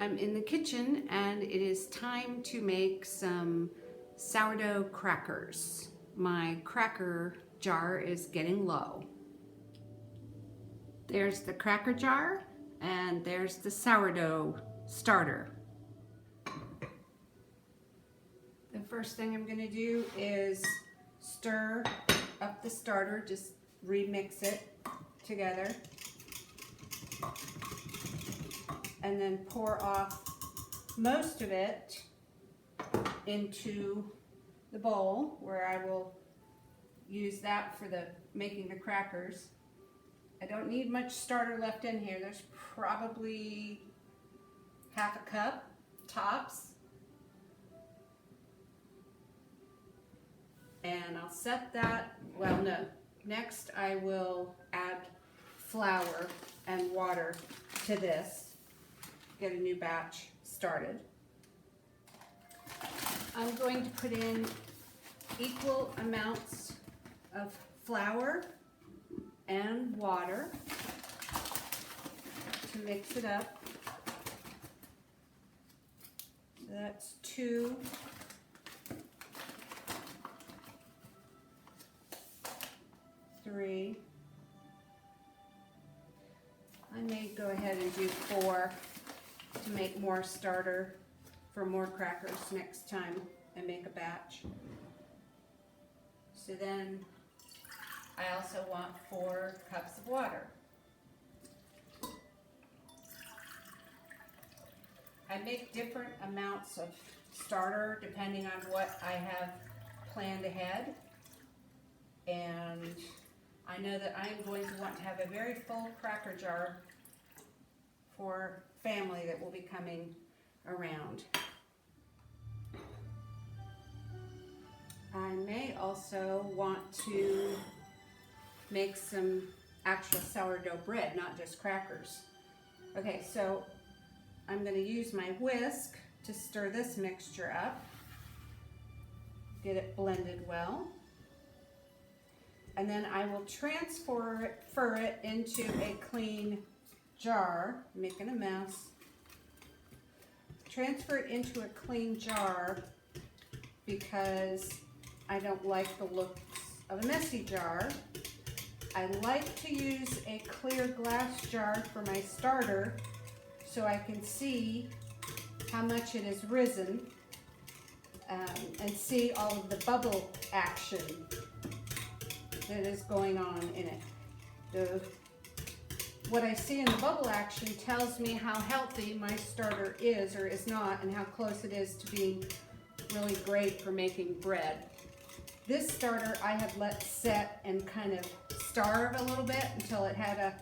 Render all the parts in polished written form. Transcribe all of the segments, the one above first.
I'm in the kitchen and it is time to make some sourdough crackers. My cracker jar is getting low. There's the cracker jar and there's the sourdough starter. The first thing I'm going to do is stir up the starter, just remix it together, and then pour off most of it into the bowl where I will use that for making the crackers. I don't need much starter left in here. There's probably half a cup tops. And I'll set that, well no, next I will add flour and water to this, get a new batch started. I'm going to put in equal amounts of flour and water to mix it up. So that's 2. 3. I may go ahead and do 4 to make more starter for more crackers next time and make a batch. So then I also want 4 cups of water. I make different amounts of starter depending on what I have planned ahead, and I know that I'm going to want to have a very full cracker jar for family that will be coming around. I may also want to make some actual sourdough bread, not just crackers. Okay, so I'm going to use my whisk to stir this mixture up, get it blended well. And then I will transfer it into a clean jar, making a mess. Transfer it into a clean jar because I don't like the looks of a messy jar. I like to use a clear glass jar for my starter so I can see how much it has risen and see all of the bubble action that is going on in it. What I see in the bubble action tells me how healthy my starter is or is not, and how close it is to being really great for making bread. This starter I have let set and kind of starve a little bit until it had a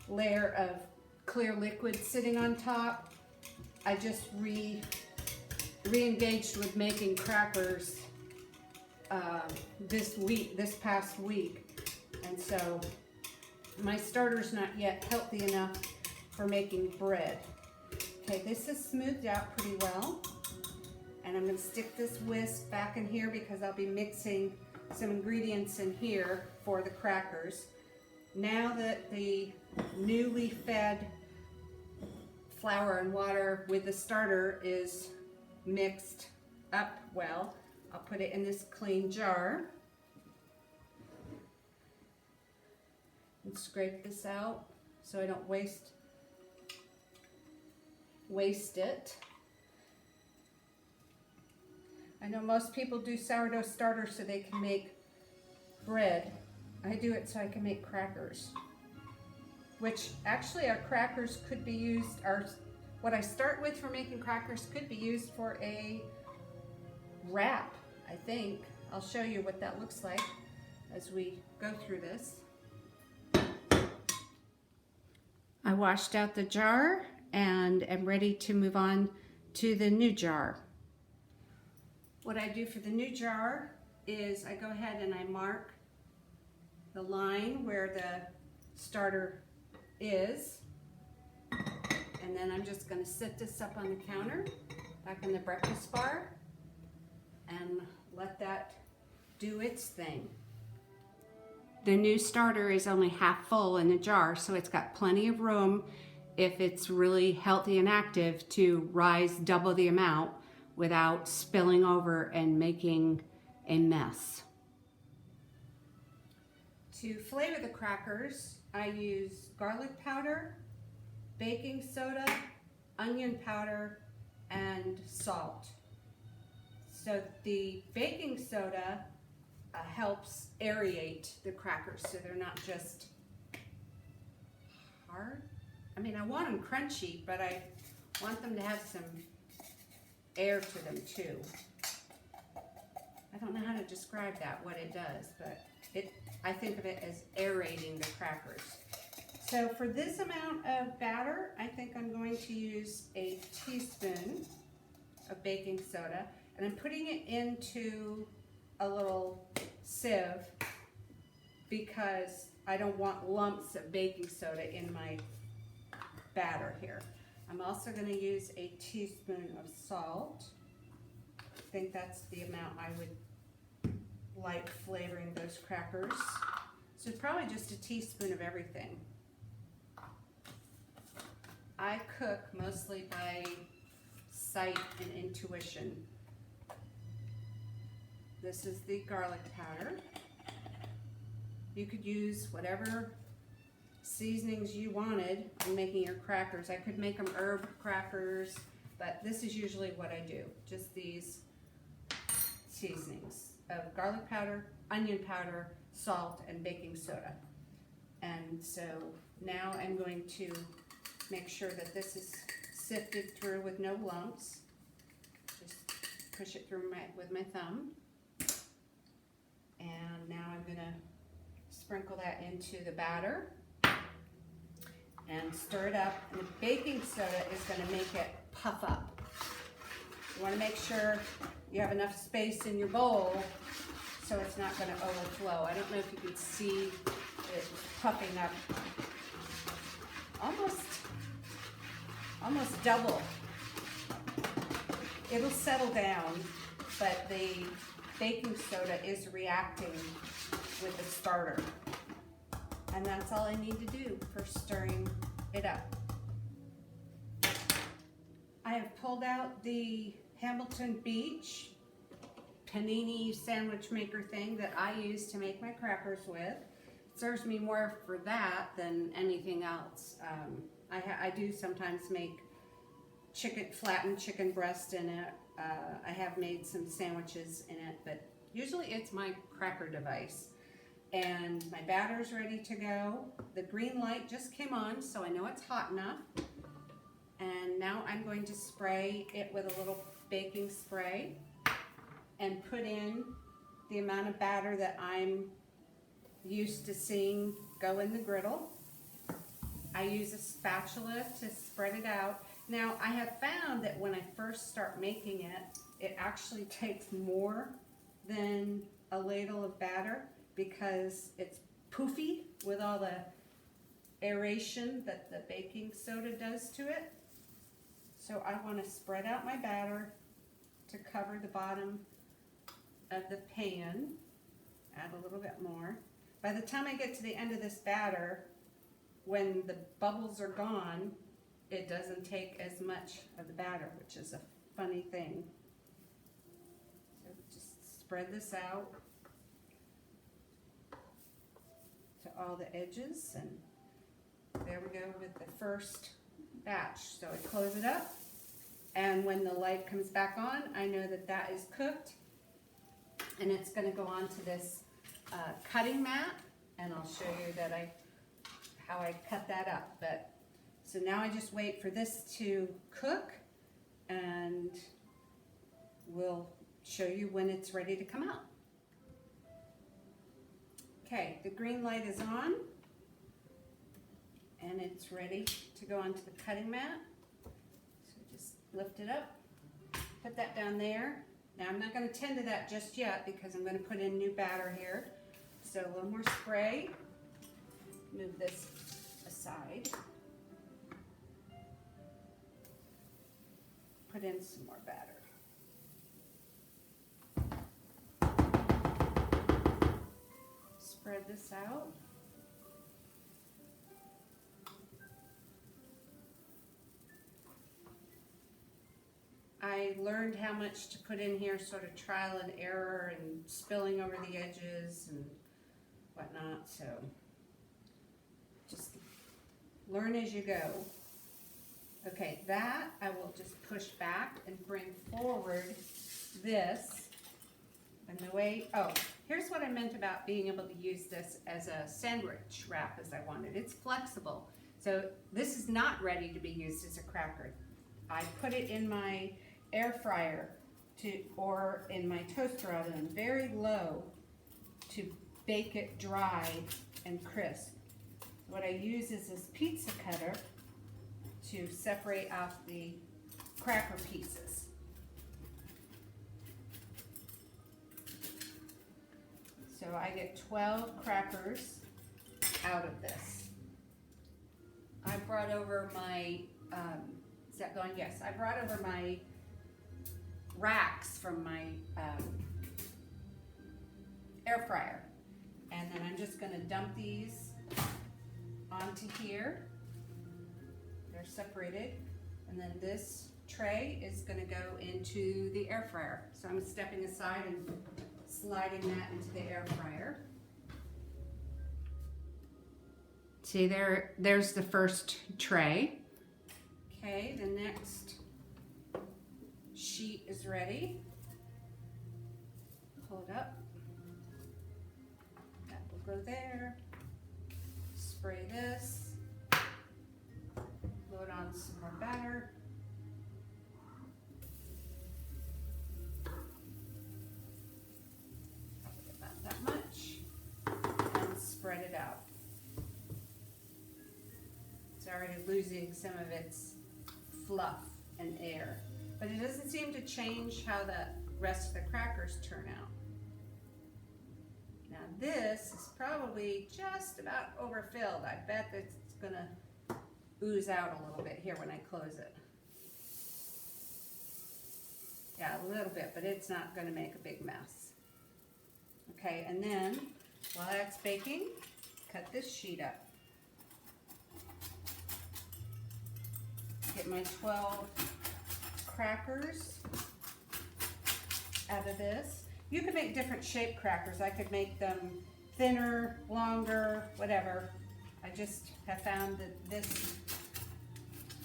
layer of clear liquid sitting on top. I just re-engaged with making crackers this past week, and so my starter's not yet healthy enough for making bread. Okay, this is smoothed out pretty well, and I'm going to stick this whisk back in here because I'll be mixing some ingredients in here for the crackers. Now that the newly fed flour and water with the starter is mixed up well, I'll put it in this clean jar and scrape this out so I don't waste it. I know most people do sourdough starter so they can make bread. I do it so I can make crackers, which actually our crackers could be used, what I start with for making crackers could be used for a wrap, I think. I'll show you what that looks like as we go through this. I washed out the jar and am ready to move on to the new jar. What I do for the new jar is I go ahead and I mark the line where the starter is, and then I'm just going to set this up on the counter back in the breakfast bar and let that do its thing. The new starter is only half full in the jar, so it's got plenty of room if it's really healthy and active, to rise double the amount without spilling over and making a mess. To flavor the crackers, I use garlic powder, baking soda, onion powder, and salt. So the baking soda helps aerate the crackers so they're not just hard. I mean, I want them crunchy, but I want them to have some air to them too. I don't know how to describe that, what it does, but I think of it as aerating the crackers. So for this amount of batter, I think I'm going to use a teaspoon of baking soda, and I'm putting it into a little sieve because I don't want lumps of baking soda in my batter here. I'm also going to use a teaspoon of salt. I think that's the amount I would like flavoring those crackers. So probably just a teaspoon of everything. I cook mostly by sight and intuition. This is the garlic powder. You could use whatever seasonings you wanted in making your crackers. I could make them herb crackers, but this is usually what I do. Just these seasonings of garlic powder, onion powder, salt, and baking soda. And so now I'm going to make sure that this is sifted through with no lumps. Just push it through with my thumb. And now I'm going to sprinkle that into the batter and stir it up. And the baking soda is going to make it puff up. You want to make sure you have enough space in your bowl so it's not going to overflow. I don't know if you can see it puffing up almost double. It'll settle down, but the baking soda is reacting with the starter. And that's all I need to do for stirring it up. I have pulled out the Hamilton Beach panini sandwich maker thing that I use to make my crackers with. It serves me more for that than anything else. I do sometimes make flattened chicken breast in it. I have made some sandwiches in it, but usually it's my cracker device. And my batter's ready to go. The green light just came on, so I know it's hot enough. And now I'm going to spray it with a little baking spray and put in the amount of batter that I'm used to seeing go in the griddle. I use a spatula to spread it out. Now, I have found that when I first start making it, it actually takes more than a ladle of batter because it's poofy with all the aeration that the baking soda does to it. So I want to spread out my batter to cover the bottom of the pan. Add a little bit more. By the time I get to the end of this batter, when the bubbles are gone, it doesn't take as much of the batter, which is a funny thing. So just spread this out to all the edges, and there we go with the first batch. So I close it up, and when the light comes back on, I know that that is cooked, and it's going to go on to this cutting mat, and I'll show you that how I cut that up. But so now I just wait for this to cook, and we'll show you when it's ready to come out. Okay, the green light is on, and it's ready to go onto the cutting mat. So just lift it up, put that down there. Now I'm not going to tend to that just yet because I'm going to put in new batter here. So a little more spray. Move this aside. Put in some more batter. Spread this out. I learned how much to put in here, sort of trial and error and spilling over the edges and whatnot, so just learn as you go. Okay, that I will just push back and bring forward this. And the way, oh, here's what I meant about being able to use this as a sandwich wrap as I wanted. It's flexible. So this is not ready to be used as a cracker. I put it in my air fryer or in my toaster oven very low to bake it dry and crisp. What I use is this pizza cutter to separate out the cracker pieces. So I get 12 crackers out of this. I brought over my, is that going? Yes, I brought over my racks from my air fryer. And then I'm just gonna dump these onto here. They're separated. And then this tray is gonna go into the air fryer. So I'm stepping aside and sliding that into the air fryer. See, there's the first tray. Okay, the next sheet is ready. Pull it up. That will go there. Spray this. Load on some more batter. About that much. And spread it out. It's already losing some of its fluff and air, but it doesn't seem to change how the rest of the crackers turn out. Now this is probably just about overfilled. I bet that it's gonna ooze out a little bit here when I close it. Yeah, a little bit, but it's not gonna make a big mess. Okay, and then while that's baking, cut this sheet up. Get my 12 crackers out of this. You could make different shaped crackers. I could make them thinner, longer, whatever. I just have found that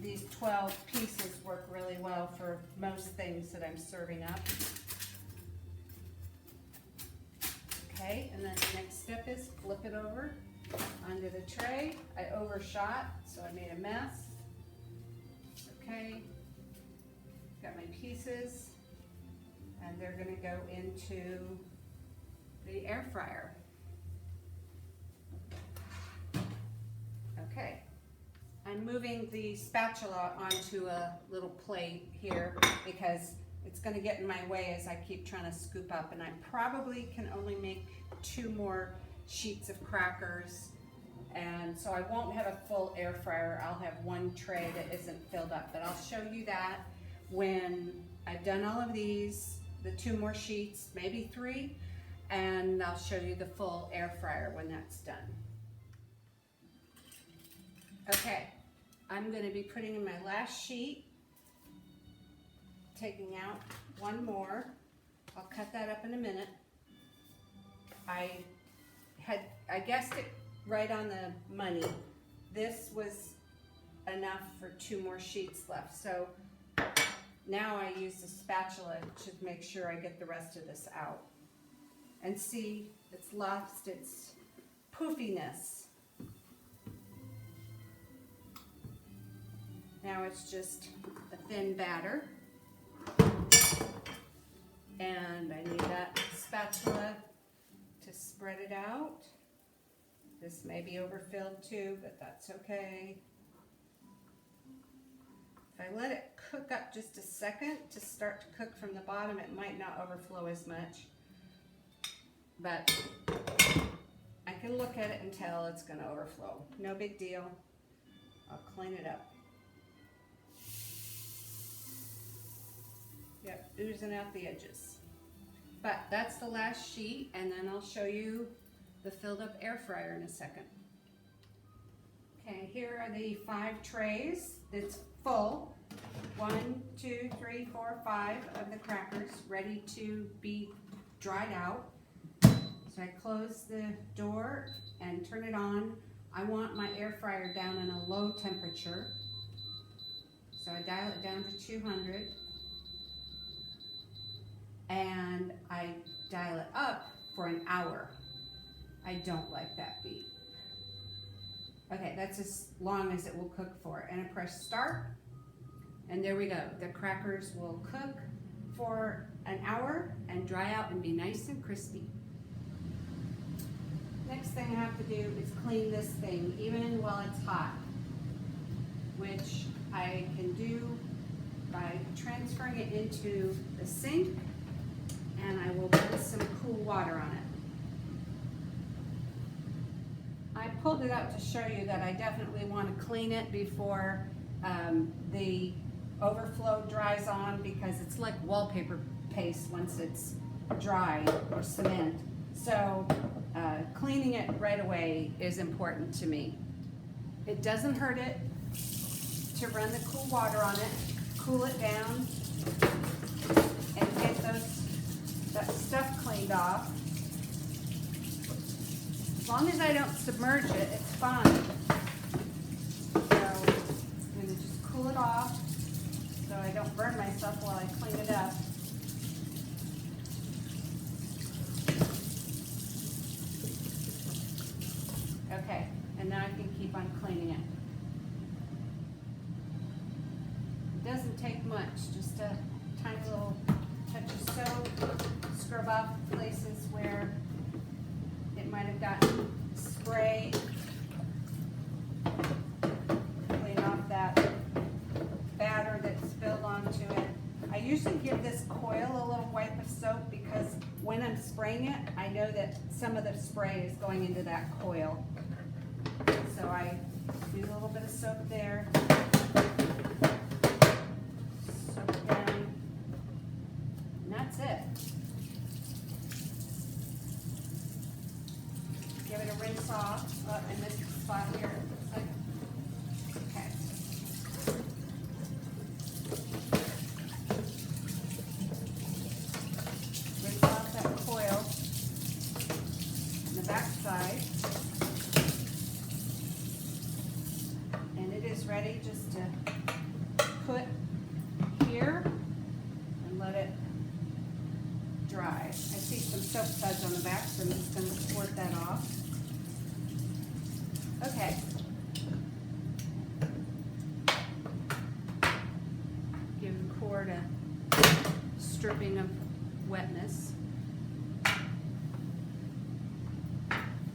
these 12 pieces work really well for most things that I'm serving up. Okay, and then the next step is flip it over onto the tray. I overshot, so I made a mess. Okay, got my pieces, and they're gonna go into the air fryer. Okay, I'm moving the spatula onto a little plate here because it's gonna get in my way as I keep trying to scoop up, and I probably can only make 2 more sheets of crackers. And so I won't have a full air fryer. I'll have 1 tray that isn't filled up, but I'll show you that when I've done all of these, the 2 more sheets, maybe 3, and I'll show you the full air fryer when that's done. Okay, I'm gonna be putting in my last sheet, taking out 1 more. I'll cut that up in a minute. I guessed it right on the money. This was enough for 2 more sheets left. So now I use the spatula to make sure I get the rest of this out. And see, it's lost its poofiness. Now it's just a thin batter. And I need that spatula to spread it out. This may be overfilled too, but that's okay. If I let it cook up just a second to start to cook from the bottom, it might not overflow as much. But I can look at it and tell it's gonna overflow. No big deal. I'll clean it up. Yep, oozing out the edges. But that's the last sheet, and then I'll show you the filled up air fryer in a second. Okay, here are the 5 trays. It's full. 1, 2, 3, 4, 5 of the crackers ready to be dried out. So I close the door and turn it on. I want my air fryer down in a low temperature. So I dial it down to 200. And I dial it up for an hour. I don't like that beat. Okay, that's as long as it will cook for. And I press start, and there we go. The crackers will cook for an hour and dry out and be nice and crispy. Next thing I have to do is clean this thing, even while it's hot, which I can do by transferring it into the sink, and I will put some cool water on it. I pulled it out to show you that I definitely want to clean it before the overflow dries on, because it's like wallpaper paste once it's dry, or cement. So cleaning it right away is important to me. It doesn't hurt it to run the cool water on it, cool it down, and get that stuff cleaned off. As long as I don't submerge it, it's fine. So I'm going to just cool it off so I don't burn myself while I clean it up. Okay, and now I can keep on cleaning it. It doesn't take much, just a tiny little touch of soap, scrub off places where it might have gotten spray, clean off that batter that spilled onto it. I usually give this coil a little wipe of soap, because when I'm spraying it, I know that some of the spray is going into that coil. So I do a little bit of soap there, soak it down, and that's it. Give it a rinse off. Oh, I missed the spot here. Okay. Rinse off that coil on the back side. And it is ready just to put here and let it dry. I see some soap suds on the back, so I'm just going to squirt that off. Okay. Give the cord a stripping of wetness.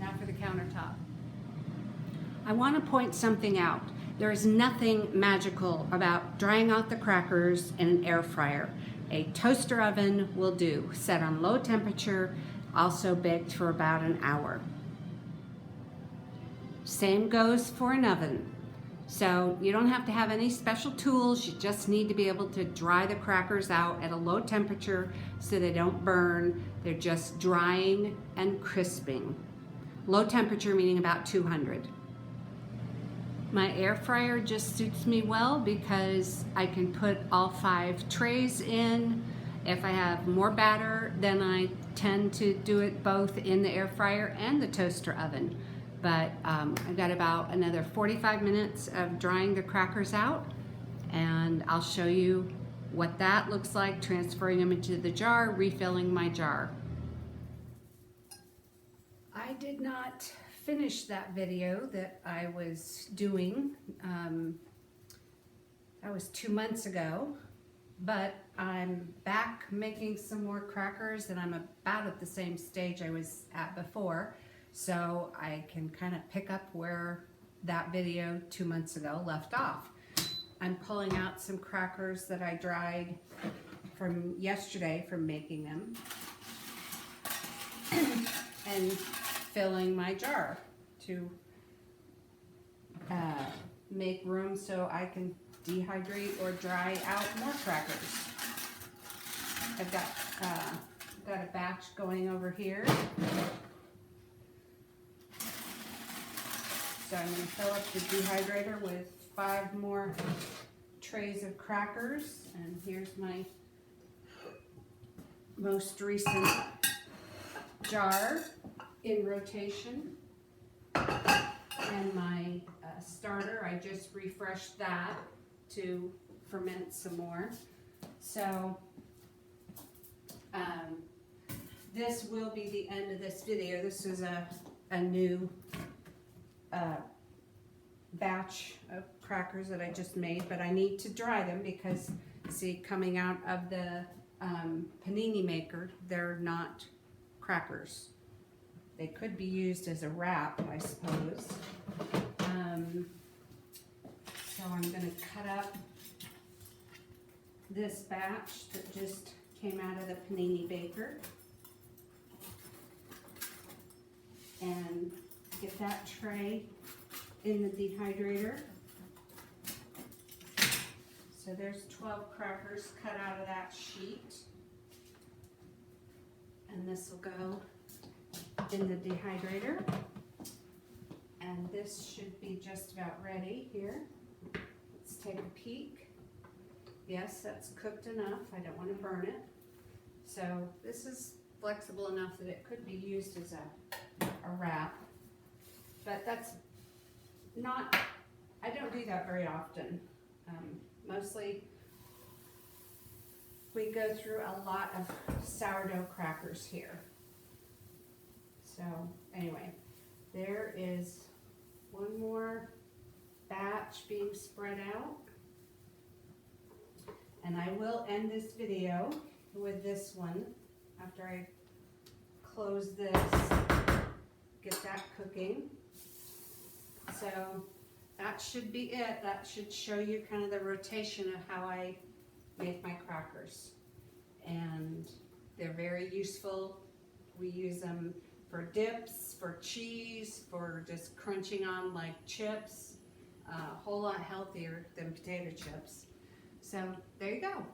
Now for the countertop. I want to point something out. There is nothing magical about drying out the crackers in an air fryer. A toaster oven will do, set on low temperature, also baked for about an hour. Same goes for an oven. So you don't have to have any special tools, you just need to be able to dry the crackers out at a low temperature so they don't burn. They're just drying and crisping. Low temperature meaning about 200. My air fryer just suits me well because I can put all 5 trays in. If I have more batter, then I tend to do it both in the air fryer and the toaster oven. But I've got about another 45 minutes of drying the crackers out, and I'll show you what that looks like, transferring them into the jar, refilling my jar. I did not finish that video that I was doing. That was 2 months ago, but I'm back making some more crackers, and I'm about at the same stage I was at before, so I can kind of pick up where that video 2 months ago left off. I'm pulling out some crackers that I dried from yesterday from making them and filling my jar to make room so I can dehydrate or dry out more crackers. I've got a batch going over here. So I'm going to fill up the dehydrator with 5 more trays of crackers, and here's my most recent jar in rotation. And my starter, I just refreshed that to ferment some more. So this will be the end of this video. This is a new batch of crackers that I just made, but I need to dry them because, see, coming out of the panini maker, they're not crackers. They could be used as a wrap, I suppose. So I'm going to cut up this batch that just came out of the panini baker and get that tray in the dehydrator. So there's 12 crackers cut out of that sheet, and this will go in the dehydrator, and this should be just about ready here. Let's take a peek. Yes, that's cooked enough. I don't want to burn it. So this is flexible enough that it could be used as a wrap, but that's not, I don't do that very often. Mostly we go through a lot of sourdough crackers here. So anyway, there is one more batch being spread out. And I will end this video with this one after I close this, get that cooking. So that should be it. That should show you kind of the rotation of how I make my crackers. And they're very useful. We use them for dips, for cheese, for just crunching on like chips. A whole lot healthier than potato chips. So there you go.